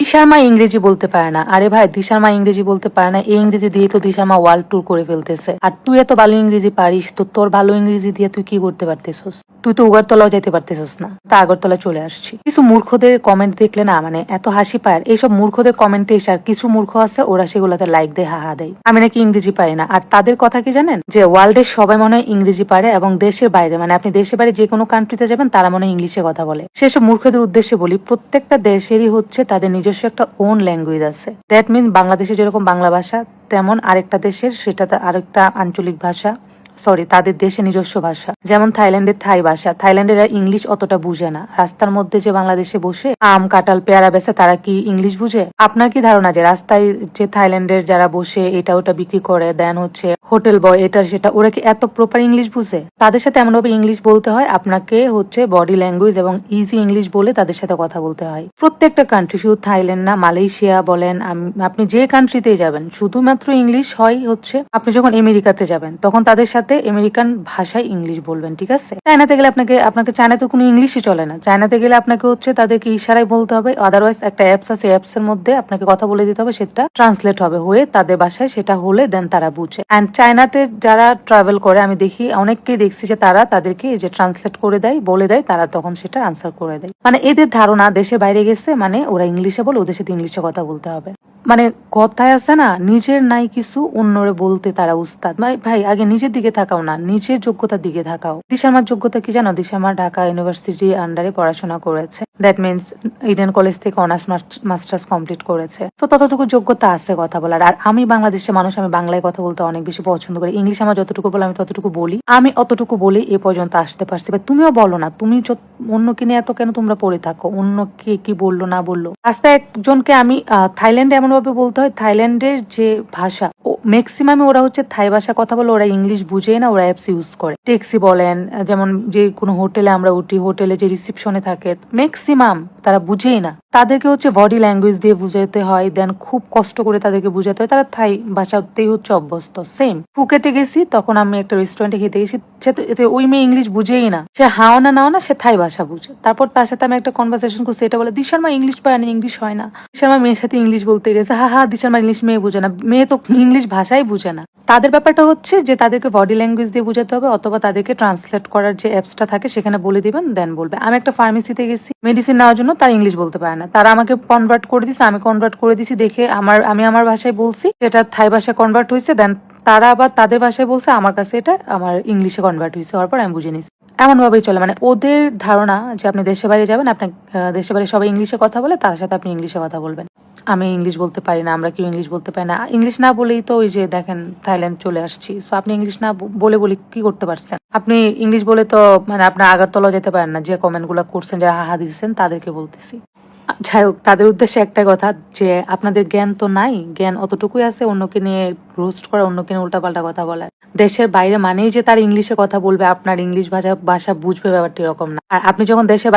দিশার মা ইংরেজি বলতে পারে না। আরে ভাই, দিশার মা ইংরেজি বলতে পারে না, এই ইংরেজি দিয়ে তো দিশার মা ওয়ার্ল্ড ট্যুর করে ফেলতেছে। আর তুই এত ভালো ইংরেজি পারিস, তো তোর ভালো ইংরেজি দিয়ে তুই কি করতে পারতেছস? তুই তো উগারতলাও যেতে পারতেছস না, তা আগরতলা চলে আসছি। কিছু মূর্খদের কমেন্ট দেখলে না মানে এত হাসি পায়। এইসব মূর্খদের কমেন্টে এসে আর কিছু মূর্খ আছে, ওরা সেগুলোতে লাইক দেয়, হাহা দেয় আমি নাকি ইংরেজি পারি না। আর তাদের কথা কি জানেন, যে ওয়ার্ল্ডের সবাই মনে হয় ইংরেজি পারে, এবং দেশের বাইরে মানে আপনি দেশের বাইরে যে কোনো কান্ট্রিতে যাবেন তারা মনে হয় ইংলিশে কথা বলে। সেসব মূর্খদের উদ্দেশ্যে বলি, প্রত্যেকটা দেশেরই হচ্ছে তাদের নিজস্ব একটা ওন ল্যাঙ্গুয়েজ আছে। দ্যাট মিনস বাংলাদেশে যেরকম বাংলা ভাষা, তেমন আরেকটা দেশের সেটা আরেকটা আঞ্চলিক ভাষা, তাদের দেশে নিজস্ব ভাষা। যেমন থাইল্যান্ডের থাই ভাষা, থাইল্যান্ডের ইংলিশ অতটা বুঝে না। রাস্তার মধ্যে যে বাংলাদেশে বসে আম কাঁঠাল পেয়ারা বেচে, তারা কি ইংলিশ বুঝে? আপনার কি ধারণা যে রাস্তায় যে থাইল্যান্ডের যারা বসে এটা ওটা বিক্রি করে দেন হচ্ছে হোটেল বয় এটা সেটা, ওরা কি এত প্রপার ইংলিশ বুঝে? তাদের সাথে এমন ভাবে ইংলিশ বলতে হয়, আপনাকে হচ্ছে বডি ল্যাঙ্গুয়েজ এবং ইজি ইংলিশ বলে তাদের সাথে কথা বলতে হয়। প্রত্যেকটা কান্ট্রি, শুধু থাইল্যান্ড না, মালয়েশিয়া বলেন, আপনি যে কান্ট্রিতেই যাবেন শুধুমাত্র ইংলিশ হয় হচ্ছে আপনি যখন আমেরিকাতে যাবেন, তখন তাদের সাথে আমেরিকান ভাষায় ইংলিশ বলবেন, ঠিক আছে? চায়নাতে গেলে আপনাকে চায়নাতে কোনো ইংলিশই চলে না। চায়নাতে গেলে আপনাকে হচ্ছে তাদেরকে ইশারায় বলতে হবে, আদারওয়াইজ একটা অ্যাপস আছে, অ্যাপস এর মধ্যে আপনাকে কথা বলে দিতে হবে, সেটা ট্রান্সলেট হবে হয়ে তাদের ভাষায়, সেটা হলে দেন তারা বুঝে। এন্ড চায়নাতে যারা ট্রাভেল করে আমি দেখি, অনেককেই দেখছি যে তারা তাদেরকে এই যে ট্রান্সলেট করে দেয়, বলে দেয়, তারা তখন সেটা আনসার করে দেয়। মানে এদের ধারণা দেশের বাইরে গেছে মানে ওরা ইংলিশে বলে, ওদের সাথে ইংলিশে কথা বলতে হবে। মানে কথায় আছে না, নিজের নাই কিছু অন্যরে বলতে তারা উস্তাদ। মানে ভাই, আগে নিজের দিকে থাকাও না, নিজের যোগ্যতার দিকে থাকাও। দিশামার যোগ্যতা কি জানো? দিশামার ঢাকা ইউনিভার্সিটি আন্ডারে পড়াশোনা করেছে। দ্যাট মিনস ইডেন কলেজ থেকে অনার্স মাস্টার্স কমপ্লিট করেছে। তো ততটুকু যোগ্যতা আছে কথা বলার। আর আমি বাংলাদেশের মানুষ, আমি বাংলায় কথা বলতে অনেক বেশি পছন্দ করি। ইংলিশ আমার যতটুকু বলে আমি ততটুকু বলি। আমি অতটুকু বলি এ পর্যন্ত আসতে পারছি। বা তুমিও বলো না, তুমি অন্যকে নিয়ে এত কেন তোমরা পড়ে থাকো? অন্য কে কি বললো না বললো। রাস্তায় একজনকে আমি থাইল্যান্ডে এমন ভাবে বলতে হয়, থাইল্যান্ডের যে ভাষা ম্যাক্সিমাম ওরা হচ্ছে থাই ভাষা কথা বলে, ওরা ইংলিশ বুঝে না, ওরা অ্যাপস ইউজ করে। ট্যাক্সি বলেন, যেমন যে কোনো হোটেলে আমরা উঠি, হোটেলে যে রিসিপশনে থাকে ম্যাক্সিমাম তারা বুঝেই না। তাদেরকে হচ্ছে বডি ল্যাঙ্গুয়েজ দিয়ে বুঝাতে হয়, দেন খুব কষ্ট করে তাদেরকে বুঝাতে হয়। তারা থাই ভাষাতেই হচ্ছে অভ্যস্ত। সেম ফুকেটে গেছি, তখন আমি একটা রেস্টুরেন্টে খেতে গেছি, ওই মেয়ে ইংলিশ বুঝেই না, সে হাও না নাও না, সে থাই ভাষা বুঝে। তারপর তার সাথে আমি একটা কনভারসেশন করছি, এটা বলে দিশার মা ইংলিশ পারে না, ইংলিশ হয় না। দিশার মা মেয়ের সাথে ইংলিশ বলতে গেছে, হা দিশার মা ইংলিশ মেয়ে বুঝে না, মেয়ে তো ইংলিশ ভাষাই বুঝে না। তাদের ব্যাপারটা হচ্ছে যে তাদেরকে বডি ল্যাঙ্গুয়েজ দিয়ে বুঝাতে হবে, অথবা তাদেরকে ট্রান্সলেট করার যে অ্যাপসটা থাকে সেখানে বলে দিবেন, দেন বলবে। আমি একটা ফার্মেসিতে গেছি মেডিসিন নেওয়ার জন্য, তারা ইংলিশ বলতে পারে না, তারা আমাকে কনভার্ট করে দিছে, আমি কনভার্ট করে দিছি দেখে আমি আমার ভাষায় বলছি, সেটা থাই ভাষায় কনভার্ট হয়েছে, দেন তারা আবার তাদের ভাষায় বলছে, আমার কাছে এটা আমার ইংলিশে কনভার্ট হয়েছে, হওয়ার পর আমি বুঝে নিছি। এমন ভাবেই চলে। মানে ওদের ধারণা যে আপনি দেশের বাইরে যাবেন, আপনার দেশের বাইরে সবাই ইংলিশে কথা বলে, তার সাথে আপনি ইংলিশে কথা বলবেন। আমি ইংলিশ বলতে পারি না, আমরা কেউ ইংলিশ বলতে পারি না। ইংলিশ না বলেই তো ওই যে দেখেন থাইল্যান্ড চলে আসছি। সো আপনি ইংলিশ না বলে কি করতে পারছেন? আপনি ইংলিশ বলে তো মানে আপনার আগরতলা যেতে পারেন না। যে কমেন্ট গুলা করছেন, যারা হাহা দিচ্ছেন, তাদেরকে বলতেছি। যাই হোক, তাদের উদ্দেশ্যে একটাই কথা, যে আপনাদের জ্ঞান তো নাই, জ্ঞান অতটুকুই আছে অন্যকে নিয়ে রোস্ট করা, অন্যকে নিয়ে উল্টাপাল্টা কথা বলার। দেশের বাইরে মানেই যে তার ইংলিশে কথা বলবে, আপনার ইংলিশ ভাষা বুঝবে, ব্যাপারটা এরকম না। আর আপনি যখন দেশের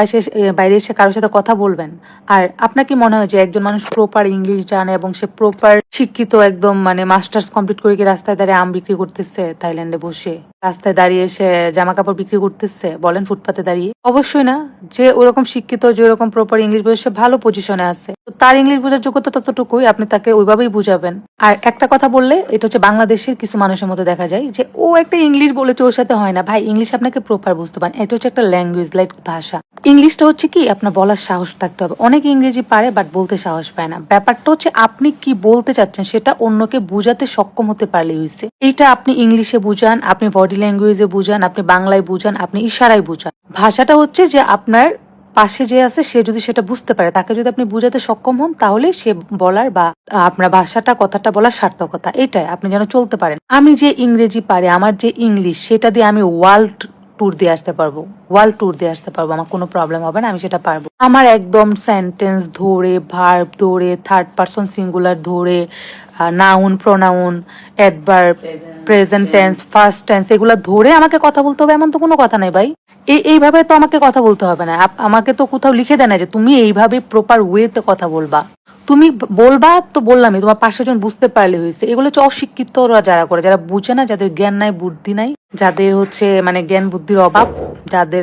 বাইরে এসে কারোর সাথে কথা বলবেন, আর আপনার কি মনে হয় যে একজন মানুষ প্রপার ইংলিশ জানে এবং সে প্রপার শিক্ষিত, একদম মানে মাস্টার্স কমপ্লিট করে কি রাস্তায় দাঁড়িয়ে আম বিক্রি করতেছে? থাইল্যান্ডে বসে রাস্তায় দাঁড়িয়ে এসে জামা কাপড় বিক্রি করতেছে? বলেন, ফুটপাতে দাঁড়িয়ে? অবশ্যই না। যে ওরকম শিক্ষিত, যে ওরকম প্রপার ইংলিশ বোঝে, সে ভালো পজিশনে আছে, তো তার ইংলিশ বোঝার যোগ্যতা ততটুকুই, আপনি তাকে ওইভাবেই বুঝাবেন। আর একটা কথা বললে, এটা হচ্ছে বাংলাদেশের কিছু মানুষের মধ্যে দেখা যায় যে ও একটা ইংলিশ বলেছে, ওর সাথে হয় না। ভাই, ইংলিশ আপনাকে প্রপার বুঝতে পারেন, এটা হচ্ছে একটা ল্যাঙ্গুয়েজ, লাইক ভাষা। ইংলিশটা হচ্ছে কি, আপনার বলার সাহস থাকতে হবে। অনেকে ইংরেজি পারে বাট বলতে সাহস পায় না। ব্যাপারটা হচ্ছে আপনি কি বলতে চাচ্ছেন সেটা অন্যকে বুঝাতে সক্ষম হতে পারলেই হয়েছে। এইটা আপনি ইংলিশে বুঝান, আপনি বডি ল্যাঙ্গুয়েজে বুঝান, আপনি বাংলায় বুঝান, আপনি ইশারায় বুঝান। ভাষাটা হচ্ছে যে আপনার পাশে যে আছে সে যদি সেটা বুঝতে পারে, তাকে যদি আপনি বুঝাতে সক্ষম হন, তাহলে সে বলার বা আপনার ভাষাটা, কথাটা বলার সার্থকতা এটাই, আপনি যেন চলতে পারেন। আমি যে ইংরেজি পারি, আমার যে ইংলিশ, সেটা দিয়ে আমি ওয়ার্ল্ড ট্যুর দিয়ে আসতে পারবো, আমার কোনো প্রবলেম হবে না, আমি সেটা পারবো। আমার একদম সেন্টেন্স ধরে, ভার্ব ধরে, থার্ড পারসন সিঙ্গুলার ধরে, noun, pronoun, adverb, present tense, first tense, এগুলো ধরে আমাকে কথা বলতে হবে এমন তো কোনো কথা নাই ভাই। এইভাবে তো আমাকে কথা বলতে হবে না। আমাকে তো কোথাও লিখে দেয় না যে তুমি এইভাবে প্রপার ওয়েতে কথা বলবা। তুমি বলবা তো বললামই, তোমার 5 জন বুঝতে পারলে হয়েছে। এগুলো হচ্ছে অশিক্ষিতরা যারা করে, যারা বুঝে না, যাদের জ্ঞান নাই, বুদ্ধি নাই, যাদের হচ্ছে মানে জ্ঞান বুদ্ধির অভাব,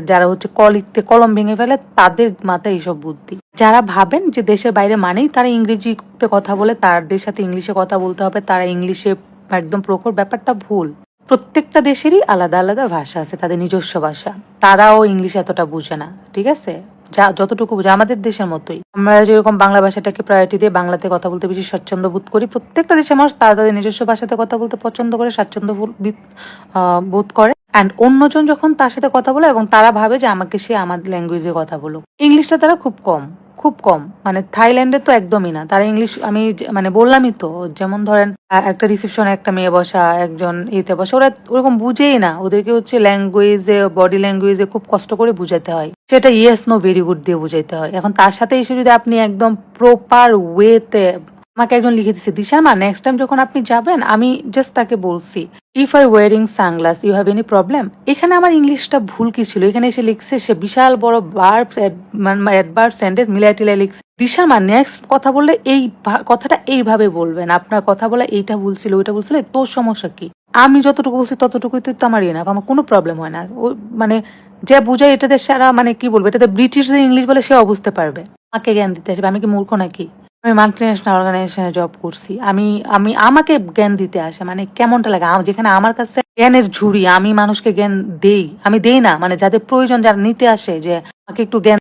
যারা হচ্ছে লিখতে কলম ভেঙে ফেলে, তাদের মাথায় এইসব বুদ্ধি। যারা ভাবেন যে দেশের বাইরে মানেই তারা ইংরেজিতে কথা বলে, তাদের সাথে ইংলিশে কথা বলতে হবে, তারা ইংলিশে একদম প্রখর, ব্যাপারটা ভুল। প্রত্যেকটা দেশেরই আলাদা আলাদা ভাষা আছে, তাদের নিজস্ব ভাষা। তারাও ইংলিশ এতটা বুঝে না, ঠিক আছে? যা যতটুকু বুঝে আমাদের দেশের মতোই। আমরা যেরকম বাংলা ভাষাটাকে প্রায়োরিটি দিয়ে বাংলাতে কথা বলতে বেশি স্বাচ্ছন্দ্য বোধ করি, প্রত্যেকটা দেশের মানুষ তারা তাদের নিজস্ব ভাষাতে কথা বলতে পছন্দ করে, স্বাচ্ছন্দ্য বোধ করে। অ্যান্ড অন্যজন যখন তার সাথে কথা বলে এবং তারা ভাবে যে আমাকে সে আমার ল্যাঙ্গুয়েজে কথা বলো, ইংলিশটা তারা খুব কম, মানে থাইল্যান্ডে তো একদমই না তারা ইংলিশ। আমি মানে বললামই তো, যেমন ধরেন একটা রিসেপশনে একটা মেয়ে বসা, একজন এতে বসা, ওরা ওরকম বুঝেই না। ওদেরকে হচ্ছে ল্যাঙ্গুয়েজে, বডি ল্যাঙ্গুয়েজে খুব কষ্ট করে বুঝাতে হয়, সেটা ইয়েস নো ভেরি গুড দিয়ে বুঝাইতে হয়। এখন তার সাথে এসে যদি আপনি একদম প্রপার ওয়েতে, আমাকে একজন লিখে দিচ্ছে, দিশার মা নেক্সট টাইম যখন আপনি যাবেন, আমি জাস্ট তাকে বলছি if I wearing sunglass you have any problem. এখানে আমার ইংলিশটা ভুল কি ছিল? এখানে এসে লিখছে সে বিশাল বড় অ্যাডভার্ব সেন্টেন্স মিলাই টিলাই লিখছে। দিশার মা নেক্সট কথা বললে এই কথাটা এইভাবে বলবেন, আপনার কথা বলে এইটা ভুলছিল, ওইটা ভুলছিল, তোর সমস্যা কি? আমি যতটুকু বলছি ততটুকুই তো আমার ইয়ে না, আমার কোনো প্রবলেম হয় না। মানে যে বুঝায় এটাতে সারা, মানে কি বলবো, এটাতে ব্রিটিশ ইংলিশ বলে সেও বুঝতে পারবে। আমাকে জ্ঞান দিতে আসবে, আমি কি মূর্খ নাকি? আমি মাল্টিন্যাশনাল অর্গানাইজেশনে জব করছি, আমি আমাকে জ্ঞান দিতে আসে, মানে কেমনটা লাগে? যেখানে আমার কাছে জ্ঞানের ঝুড়ি, আমি মানুষকে জ্ঞান দেই, আমি দেই না, মানে যাদের প্রয়োজন, যারা নিতে আসে যে আমাকে একটু জ্ঞান